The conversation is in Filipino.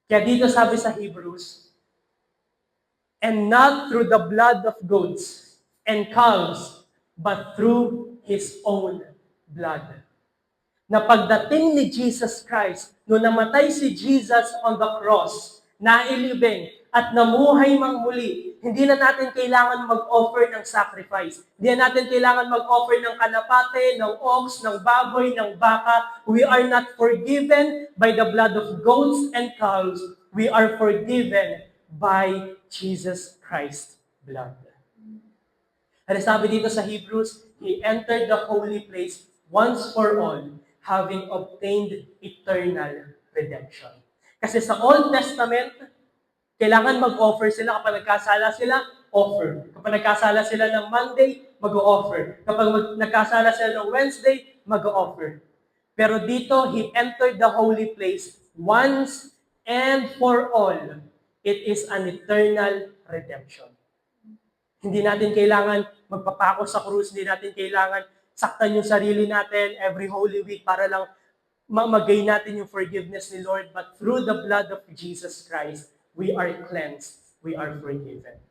Kaya dito sabi sa Hebrews, and not through the blood of goats and calves, but through His own blood. Na pagdating ni Jesus Christ, nung namatay si Jesus on the cross, nailibing at namuhay mang muli, hindi na natin kailangan mag-offer ng sacrifice. Hindi na natin kailangan mag-offer ng kalapate, ng ox, ng baboy, ng baka. We are not forgiven by the blood of goats and calves. We are forgiven by Jesus Christ's blood. Ano sabi dito sa Hebrews? He entered the holy place once for all, having obtained eternal redemption. Kasi sa Old Testament, kailangan mag-offer sila. Kapag nagkasala sila, offer. Kapag nagkasala sila ng Monday, mag-offer. Kapag nagkasala sila ng Wednesday, mag-offer. Pero dito, He entered the holy place once and for all. It is an eternal redemption. Hindi natin kailangan magpapako sa krus, hindi natin kailangan saktan yung sarili natin every Holy Week para lang mamagay natin yung forgiveness ni Lord. But through the blood of Jesus Christ, we are cleansed, we are forgiven.